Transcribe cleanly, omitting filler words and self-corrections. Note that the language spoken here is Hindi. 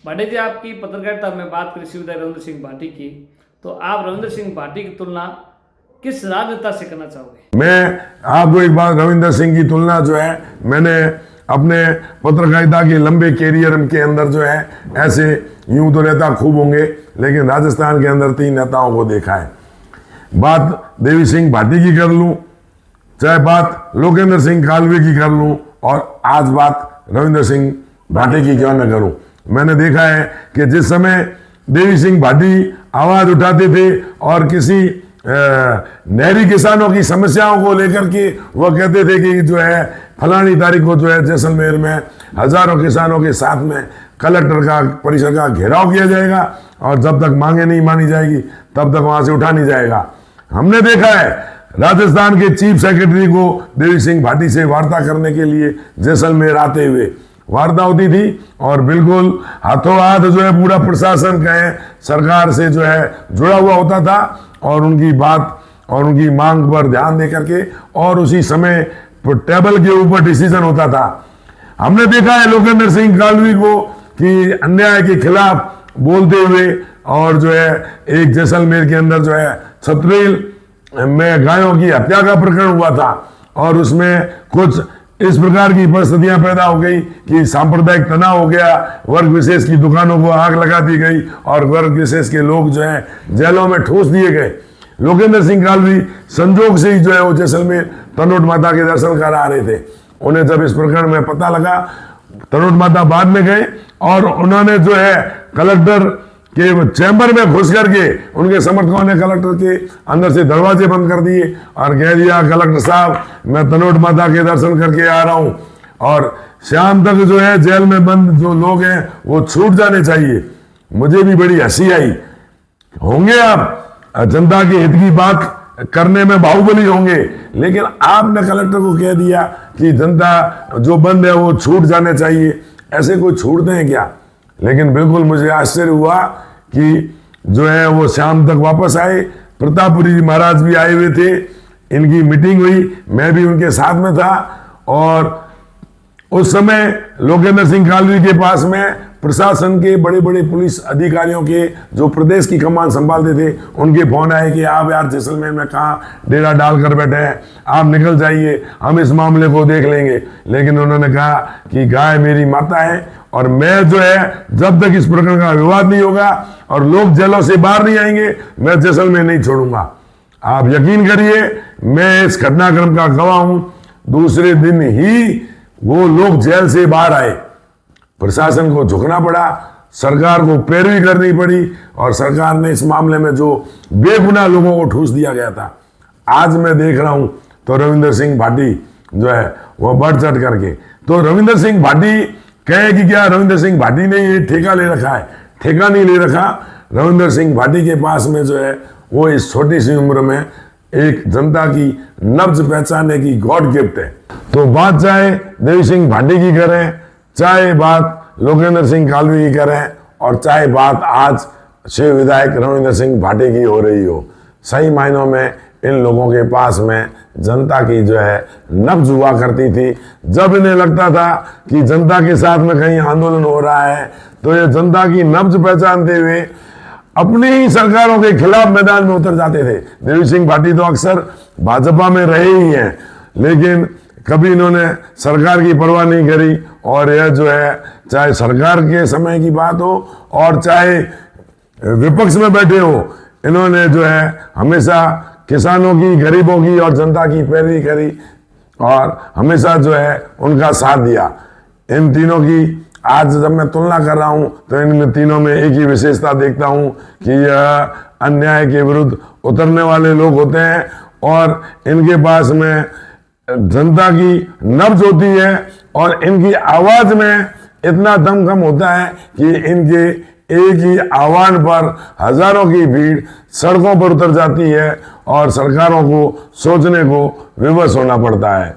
भाटी जी, आपकी पत्रकारिता में बात करें विधायक रविंद्र सिंह भाटी की, तो आप रविंद्र सिंह भाटी की तुलना किस राजनेता से करना चाहोगे? मैं आपको एक बात, रविंद्र सिंह की तुलना जो है मैंने अपने पत्रकारिता के लंबे कैरियर के अंदर जो है, ऐसे यूं तो नेता खूब होंगे लेकिन राजस्थान के अंदर 3 नेताओं को देखा है। बात देवी सिंह भाटी की कर लूं, चाहे बात लोकेंद्र सिंह कालवे की कर लूं, और आज बात रविंद्र सिंह भाटी की क्यों न करूं। मैंने देखा है कि जिस समय देवी सिंह भाटी आवाज उठाते थे और किसी नहरी किसानों की समस्याओं को लेकर के वह कहते थे कि जो है फलानी तारीख को जो है जैसलमेर में हजारों किसानों के साथ में कलेक्टर का परिसर का घेराव किया जाएगा और जब तक मांगे नहीं मानी जाएगी तब तक वहां से उठा नहीं जाएगा। हमने देखा है राजस्थान के चीफ सेक्रेटरी को देवी सिंह भाटी से वार्ता करने के लिए जैसलमेर आते हुए वार्ता होती थी और बिल्कुल हाथों हाथ जो है पूरा प्रशासन कहे सरकार से जो है जुड़ा हुआ होता था और उनकी बात और उनकी मांग पर ध्यान दे करके और उसी समय टेबल के ऊपर डिसीजन होता था। हमने देखा है लोकेंद्र सिंह कालवी को कि अन्याय के खिलाफ बोलते हुए और जो है एक जैसलमेर के अंदर जो है छतरेल में गायों की हत्या का प्रकरण हुआ था और उसमें कुछ इस प्रकार की परिस्थितियां पैदा हो गई कि सांप्रदायिक तनाव हो गया, वर्ग विशेष की दुकानों को आग लगा दी गई और वर्ग विशेष के लोग जो है जेलों में ठूस दिए गए। लोकेंद्र सिंह कालवी संजोग से ही जो है वो जैसलमेर तनोट माता के दर्शन कर आ रहे थे। उन्हें जब इस प्रकरण में पता लगा, तनोट माता बाद में गए और उन्होंने जो है कलेक्टर के चैम्बर में घुस करके उनके समर्थकों ने कलेक्टर के अंदर से दरवाजे बंद कर दिए और कह दिया, कलेक्टर साहब मैं तनोट माता के दर्शन करके आ रहा हूं और शाम तक जो है जेल में बंद जो लोग हैं वो छूट जाने चाहिए। मुझे भी बड़ी हंसी आई। होंगे आप जनता के हित की बात करने में बाहुबली होंगे, लेकिन आपने कलेक्टर को कह दिया कि जनता जो बंद है वो छूट जाने चाहिए। ऐसे कोई छूटते हैं क्या? लेकिन बिल्कुल मुझे आश्चर्य हुआ कि जो है वो शाम तक वापस आए। प्रतापपुरी जी महाराज भी आए हुए थे, इनकी मीटिंग हुई, मैं भी उनके साथ में था और उस समय लोकेंद्र सिंह कालवी के पास में प्रशासन के बड़े बड़े पुलिस अधिकारियों के जो प्रदेश की कमान संभालते थे उनके फोन आए कि आप यार जैसलमेर में कहाँ डेरा डाल कर बैठे हैं, आप निकल जाइए, हम इस मामले को देख लेंगे। लेकिन उन्होंने कहा कि गाय मेरी माता है और मैं जो है जब तक इस प्रकरण का विवाद नहीं होगा और लोग जेलों से बाहर नहीं आएंगे मैं जैसलमेर नहीं छोड़ूंगा। आप यकीन करिए मैं इस घटनाक्रम का गवाह हूं। दूसरे दिन ही वो लोग जेल से बाहर आए। प्रशासन को झुकना पड़ा, सरकार को पैरवी करनी पड़ी और सरकार ने इस मामले में जो बेगुनाह लोगों को ठूस दिया गया था। आज मैं देख रहा हूं तो रविंद्र सिंह भाटी जो है वह बढ़ चढ़ करके, तो रविंद्र सिंह भाटी कहे कि क्या रविंद्र सिंह भाटी ने ये ठेका ले रखा है? ठेका नहीं ले रखा। रविंद्र सिंह भाटी के पास में जो है वो इस छोटी सी उम्र में एक जनता की नब्ज पहचानने की गॉड गिफ्ट है। तो बात चाहे देवी सिंह भाटी की करें, चाहे बात लोकेंद्र सिंह कालवी की करें और चाहे बात आज शिव विधायक रविंद्र सिंह भाटी की हो रही हो, सही मायनों में इन लोगों के पास में जनता की जो है नब्ज हुआ करती थी। जब इन्हें लगता था कि जनता के साथ में कहीं आंदोलन हो रहा है तो ये जनता की नब्ज पहचानते हुए अपनी ही सरकारों के खिलाफ मैदान में उतर जाते थे। देवी सिंह भाटी तो अक्सर भाजपा में रहे ही हैं, लेकिन कभी इन्होंने सरकार की परवाह नहीं करी और यह जो है चाहे सरकार के समय की बात हो और चाहे विपक्ष में बैठे हो, इन्होंने जो है हमेशा किसानों की, गरीबों की और जनता की पैरवी करी और हमेशा जो है उनका साथ दिया। इन तीनों की आज जब मैं तुलना कर रहा हूं तो इन तीनों में एक ही विशेषता देखता हूं कि यह अन्याय के विरुद्ध उतरने वाले लोग होते हैं और इनके पास में जनता की नब्ज होती है और इनकी आवाज में इतना दमखम होता है कि इनके एक ही आह्वान पर हजारों की भीड़ सड़कों पर उतर जाती है और सरकारों को सोचने को विवश होना पड़ता है।